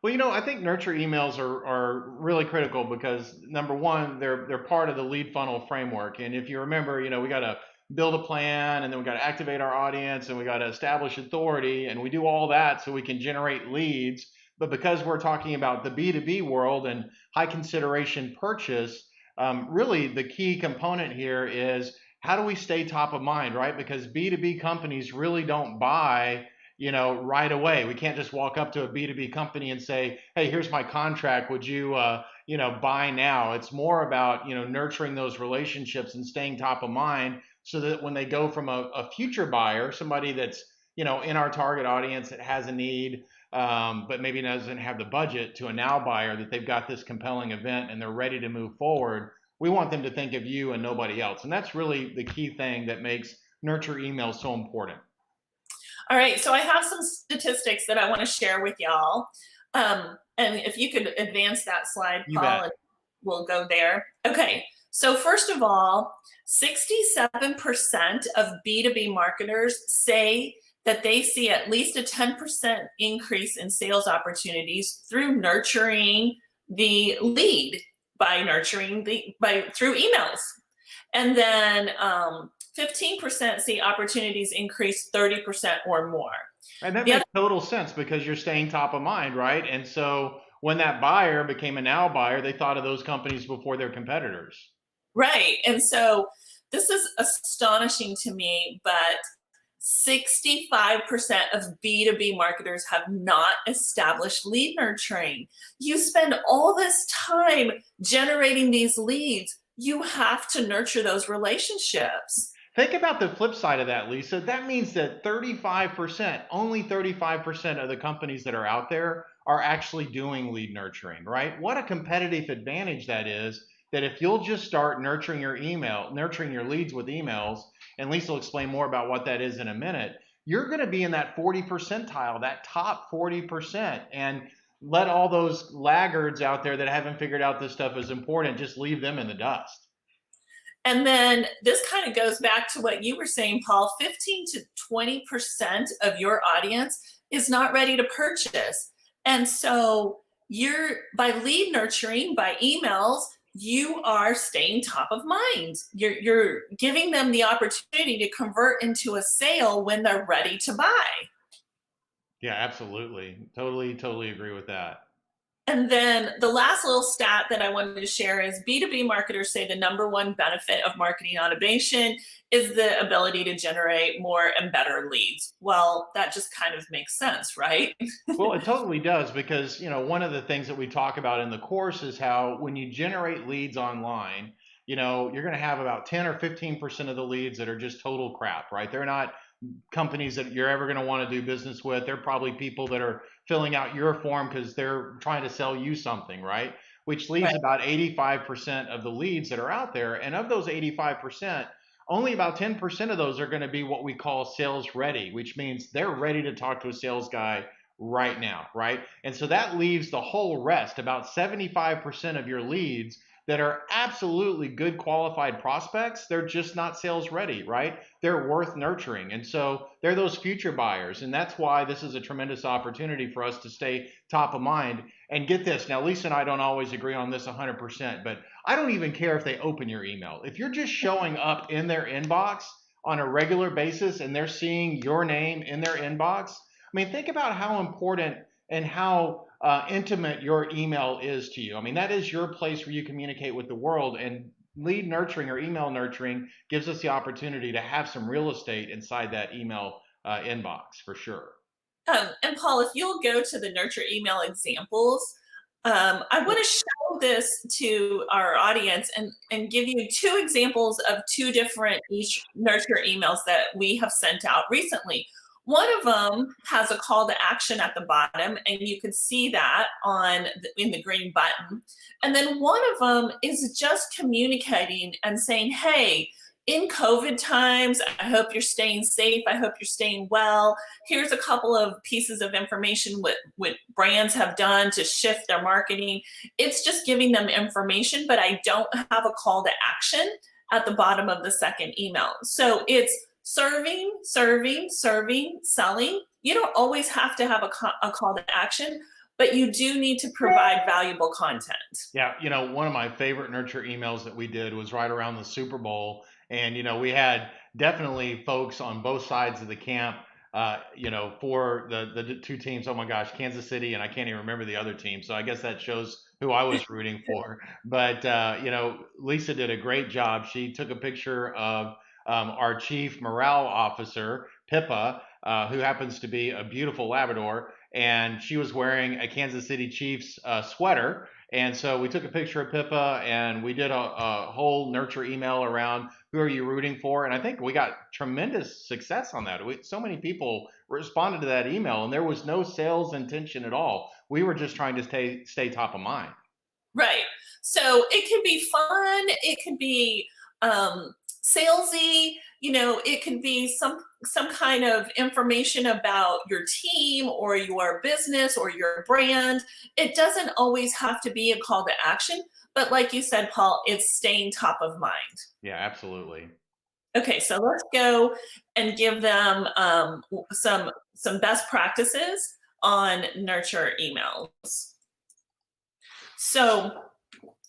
Well, I think nurture emails are really critical because number one, they're part of the lead funnel framework. And if you remember, we got to build a plan, and then we got to activate our audience, and we got to establish authority, and we do all that so we can generate leads. But because we're talking about the B2B world and high consideration purchase, really the key component here is how do we stay top of mind, right? Because B2B companies really don't buy right away. We can't just walk up to a B2B company and say, hey, here's my contract. Would you, buy now? It's more about, nurturing those relationships and staying top of mind so that when they go from a future buyer, somebody that's, in our target audience that has a need, but maybe doesn't have the budget, to a now buyer, that they've got this compelling event and they're ready to move forward. We want them to think of you and nobody else. And that's really the key thing that makes nurture emails so important. All right, so I have some statistics that I want to share with y'all. And if you could advance that slide, You Paul, bet. and we'll go there. Okay, so first of all, 67% of B2B marketers say that they see at least a 10% increase in sales opportunities through nurturing the lead by through emails. And then 15% see opportunities increase 30% or more. And that The other, makes total sense because you're staying top of mind, right? And so when that buyer became a now buyer, they thought of those companies before their competitors. right. And so this is astonishing to me, but 65% of B2B marketers have not established lead nurturing. You spend all this time generating these leads. You have to nurture those relationships. Think about the flip side of that, Lisa. That means that 35%, only 35% of the companies that are out there are actually doing lead nurturing, right? What a competitive advantage that is, that if you'll just start nurturing nurturing your leads with emails, and Lisa will explain more about what that is in a minute, you're going to be in that 40 percentile, that top 40%. And let all those laggards out there that haven't figured out this stuff is important, just leave them in the dust. And then this kind of goes back to what you were saying, Paul. 15 to 20% of your audience is not ready to purchase. And so you're by lead nurturing, by emails, you are staying top of mind. You're giving them the opportunity to convert into a sale when they're ready to buy. Yeah, absolutely. Totally, totally agree with that. And then the last little stat that I wanted to share is B2B marketers say the number one benefit of marketing automation is the ability to generate more and better leads. Well, that just kind of makes sense, right? Well, it totally does because, one of the things that we talk about in the course is how when you generate leads online, you're going to have about 10 or 15% of the leads that are just total crap, right? They're not companies that you're ever going to want to do business with. They're probably people that are filling out your form because they're trying to sell you something, right? Which leaves Right. about 85% of the leads that are out there. And of those 85%, only about 10% of those are going to be what we call sales ready, which means they're ready to talk to a sales guy right now, right? And so that leaves the whole rest, about 75% of your leads that are absolutely good qualified prospects. They're just not sales ready, right? They're worth nurturing. And so they're those future buyers. And that's why this is a tremendous opportunity for us to stay top of mind. And get this, now Lisa and I don't always agree on this 100%, but I don't even care if they open your email. If you're just showing up in their inbox on a regular basis and they're seeing your name in their inbox, I mean, think about how important and how intimate your email is to you. I mean, that is your place where you communicate with the world, and lead nurturing or email nurturing gives us the opportunity to have some real estate inside that email inbox for sure. And Paul, if you'll go to the nurture email examples, I want to show this to our audience and give you two examples of two different each nurture emails that we have sent out recently. One of them has a call to action at the bottom, and you can see that in the green button. And then one of them is just communicating and saying, hey, in COVID times, I hope you're staying safe. I hope you're staying well. Here's a couple of pieces of information what brands have done to shift their marketing. It's just giving them information, but I don't have a call to action at the bottom of the second email. So it's serving, selling. You don't always have to have a call to action, but you do need to provide valuable content. Yeah, one of my favorite nurture emails that we did was right around the Super Bowl, and we had definitely folks on both sides of the camp. For the two teams. Oh my gosh, Kansas City, and I can't even remember the other team. So I guess that shows who I was rooting for. But Lisa did a great job. She took a picture of our chief morale officer, Pippa, who happens to be a beautiful Labrador, and she was wearing a Kansas City Chiefs sweater. And so we took a picture of Pippa and we did a whole nurture email around who are you rooting for. And I think we got tremendous success on that. So many people responded to that email and there was no sales intention at all. We were just trying to stay top of mind. Right. So it can be fun. It could be salesy. It could be some kind of information about your team or your business or your brand. It doesn't always have to be a call to action, but like you said, Paul, it's staying top of mind. Yeah, absolutely. Okay, so let's go and give them some best practices on nurture emails. So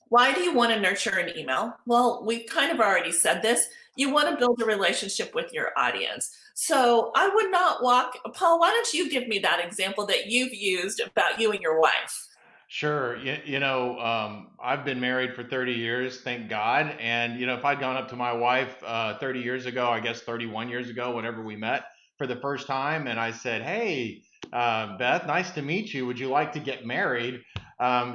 why do you want to nurture an email? Well, we've kind of already said this. You want to build a relationship with your audience. So I would not Paul, why don't you give me that example that you've used about you and your wife? Sure. I've been married for 30 years, thank God. And, if I'd gone up to my wife 30 years ago, I guess 31 years ago, whenever we met for the first time, and I said, hey, Beth, nice to meet you. Would you like to get married?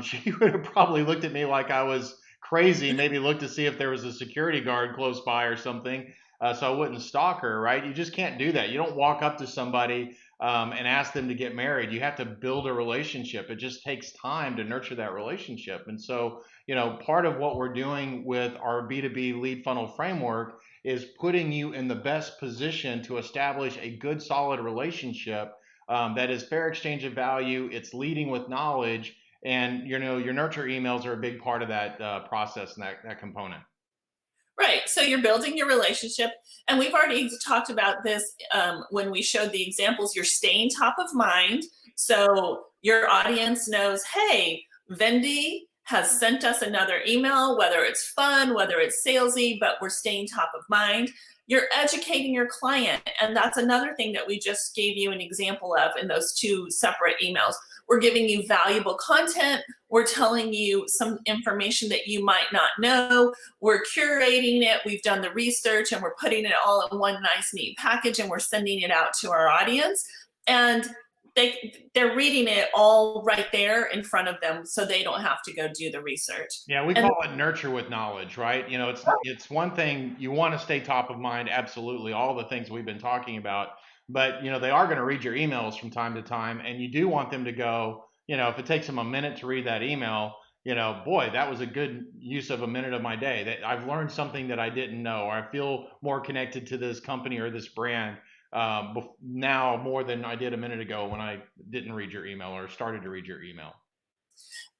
She would have probably looked at me like I was crazy, maybe looked to see if there was a security guard close by or something. So I wouldn't stalk her, right? You just can't do that. You don't walk up to somebody and ask them to get married. You have to build a relationship. It just takes time to nurture that relationship. And so, part of what we're doing with our B2B lead funnel framework is putting you in the best position to establish a good, solid relationship that is fair exchange of value. It's leading with knowledge. And, your nurture emails are a big part of that process and that component. Right. So you're building your relationship. And we've already talked about this when we showed the examples. You're staying top of mind. So your audience knows, hey, Vendi has sent us another email, whether it's fun, whether it's salesy, but we're staying top of mind. You're educating your client. And that's another thing that we just gave you an example of in those two separate emails. We're giving you valuable content. We're telling you some information that you might not know. We're curating it. We've done the research and we're putting it all in one nice, neat package and we're sending it out to our audience. And they're reading it all right there in front of them so they don't have to go do the research. Yeah, we call it nurture with knowledge, right? It's one thing you want to stay top of mind, absolutely, all the things we've been talking about, but they are going to read your emails from time to time, and you do want them to go, if it takes them a minute to read that email, boy, that was a good use of a minute of my day. That I've learned something that I didn't know, or I feel more connected to this company or this brand now more than I did a minute ago when I didn't read your email or started to read your email.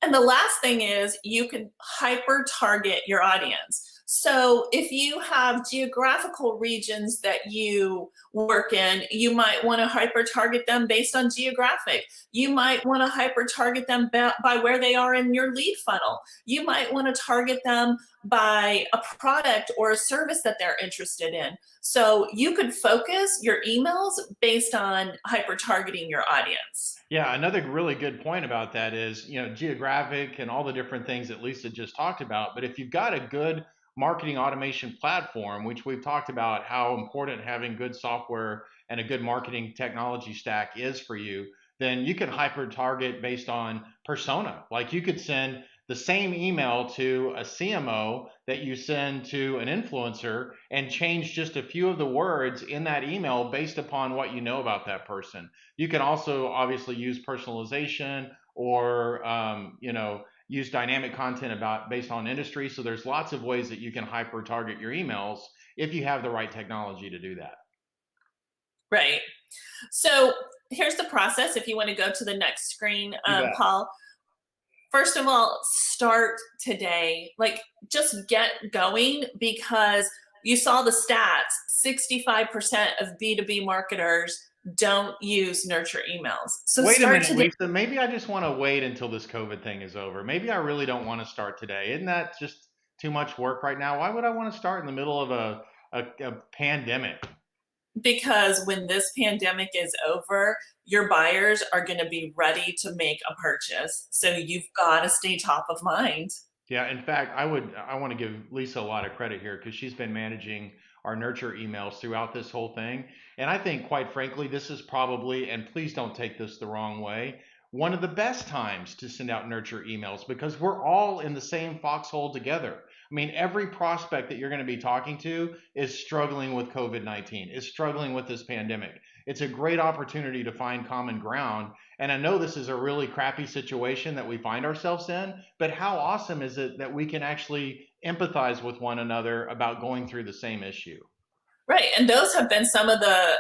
And the last thing is you can hyper target your audience. So if you have geographical regions that you work in, you might want to hyper target them based on geographic. You might want to hyper target them by where they are in your lead funnel. You might want to target them by a product or a service that they're interested in. So you could focus your emails based on hyper targeting your audience. Yeah, another really good point about that is, geographic and all the different things that Lisa just talked about. But if you've got a good marketing automation platform, which we've talked about how important having good software and a good marketing technology stack is for you, then you can hyper target based on persona. Like you could send the same email to a CMO that you send to an influencer and change just a few of the words in that email based upon what you know about that person. You can also obviously use personalization or use dynamic content based on industry. So there's lots of ways that you can hyper target your emails if you have the right technology to do that. Right. So here's the process. If you want to go to the next screen, Paul. First of all, start today. Like, just get going, because you saw the stats. 65% of B2B marketers don't use nurture emails. So Wait a start minute, today. Lisa. Maybe I just want to wait until this COVID thing is over. Maybe I really don't want to start today. Isn't that just too much work right now? Why would I want to start in the middle of a pandemic? Because when this pandemic is over, your buyers are going to be ready to make a purchase. So you've got to stay top of mind. Yeah, in fact, I want to give Lisa a lot of credit here because she's been managing our nurture emails throughout this whole thing. And I think, quite frankly, this is probably, and please don't take this the wrong way, one of the best times to send out nurture emails because we're all in the same foxhole together. I mean, every prospect that you're going to be talking to is struggling with COVID-19, is struggling with this pandemic. It's a great opportunity to find common ground. And I know this is a really crappy situation that we find ourselves in, but how awesome is it that we can actually empathize with one another about going through the same issue? Right, and those have been some of the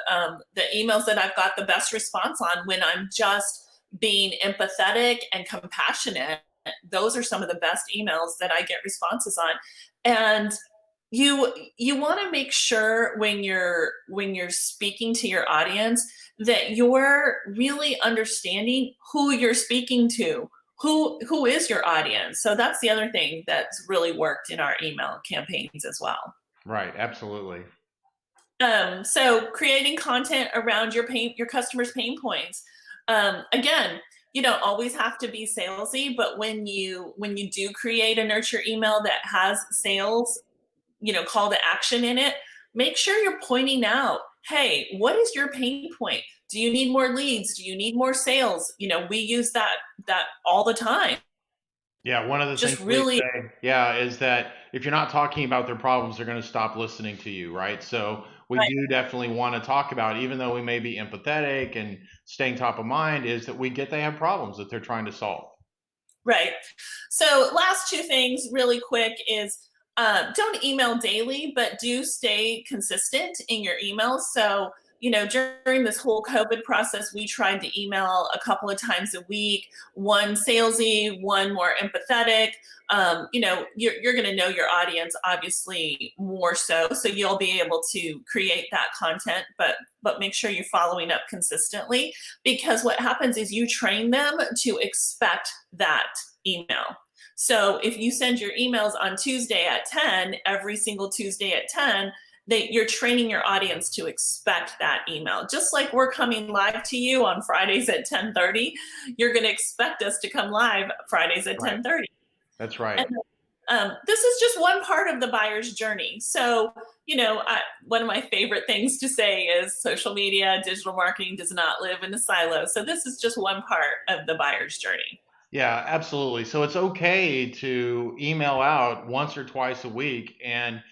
emails that I've got the best response on when I'm just being empathetic and compassionate. Those are some of the best emails that I get responses on, and you want to make sure when you're speaking to your audience that you're really understanding who you're speaking to, who is your audience. So that's the other thing that's really worked in our email campaigns as well. Right, absolutely. So creating content around your customers' pain points. Again, you don't always have to be salesy, but when you do create a nurture email that has sales, call to action in it, make sure you're pointing out, hey, what is your pain point? Do you need more leads? Do you need more sales? We use that all the time. Yeah, one of the things Just we really say, yeah, is that if you're not talking about their problems, they're going to stop listening to you, right? So we right, do definitely want to talk about, even though we may be empathetic and staying top of mind, is that we get they have problems that they're trying to solve. right. So last two things really quick is don't email daily, but do stay consistent in your emails. So, during this whole COVID process, we tried to email a couple of times a week, one salesy, one more empathetic. You're going to know your audience obviously more so you'll be able to create that content, but make sure you're following up consistently, because what happens is you train them to expect that email. So if you send your emails on Tuesday at 10, every single Tuesday at 10, you're training your audience to expect that email. Just like we're coming live to you on Fridays at 10:30, you're going to expect us to come live Fridays at Right. 10:30. That's And right. this is just one part of the buyer's journey. So, one of my favorite things to say is social media, digital marketing does not live in a silo. So this is just one part of the buyer's journey. Yeah, absolutely. So it's okay to email out once or twice a week. And,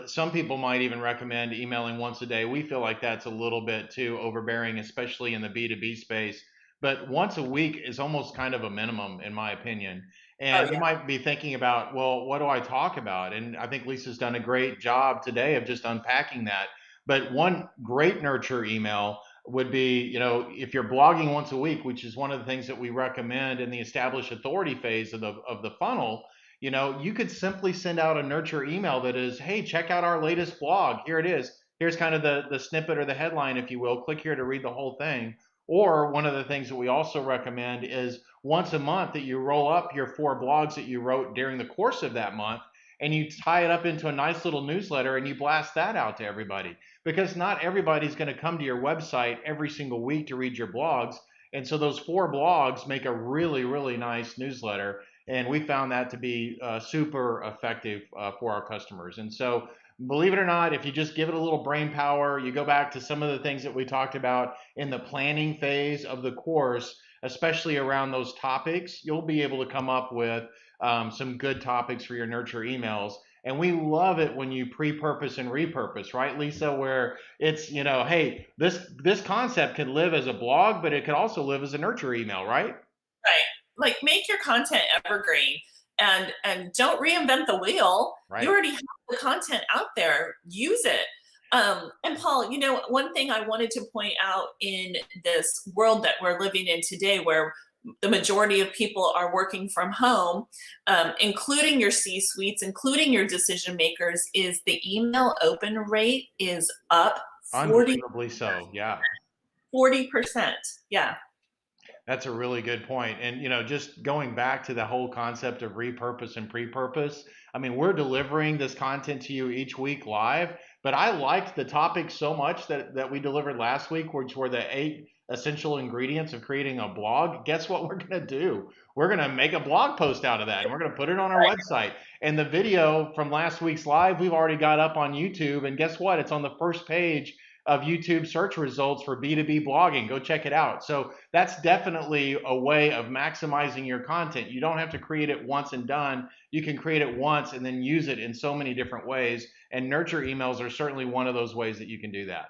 some people might even recommend emailing once a day. We feel like that's a little bit too overbearing, especially in the B2B space. But once a week is almost kind of a minimum, in my opinion. Oh And you yeah. might be thinking about, well, what do I talk about? And I think Lisa's done a great job today of just unpacking that. But one great nurture email would be, if you're blogging once a week, which is one of the things that we recommend in the established authority phase of the funnel, you could simply send out a nurture email that is, hey, check out our latest blog. Here it is. Here's kind of the snippet or the headline, if you will. Click here to read the whole thing. Or one of the things that we also recommend is once a month that you roll up your 4 blogs that you wrote during the course of that month and you tie it up into a nice little newsletter and you blast that out to everybody, because not everybody's going to come to your website every single week to read your blogs. And so those 4 blogs make a really, really nice newsletter. And we found that to be super effective for our customers. And so, believe it or not, if you just give it a little brain power, you go back to some of the things that we talked about in the planning phase of the course, especially around those topics, you'll be able to come up with some good topics for your nurture emails. And we love it when you pre-purpose and repurpose, right, Lisa? Where it's, hey, this concept can live as a blog, but it could also live as a nurture email, right? Right. Like make your content evergreen and don't reinvent the wheel. You Right. already have the content out there. Use it. And Paul, one thing I wanted to point out in this world that we're living in today, where the majority of people are working from home, including your C-suites, including your decision makers, is the email open rate is up 40 Unbelievably so. Yeah. 40%. Yeah. That's a really good point. And, just going back to the whole concept of repurpose and pre-purpose, I mean, we're delivering this content to you each week live, but I liked the topic so much that we delivered last week, which were the 8 essential ingredients of creating a blog. Guess what we're going to do? We're going to make a blog post out of that and we're going to put it on our website. And the video from last week's live, we've already got up on YouTube. And guess what? It's on the first page of YouTube search results for B2B blogging. Go check it out. So that's definitely a way of maximizing your content. You don't have to create it once and done. You can create it once and then use it in so many different ways. And nurture emails are certainly one of those ways that you can do that.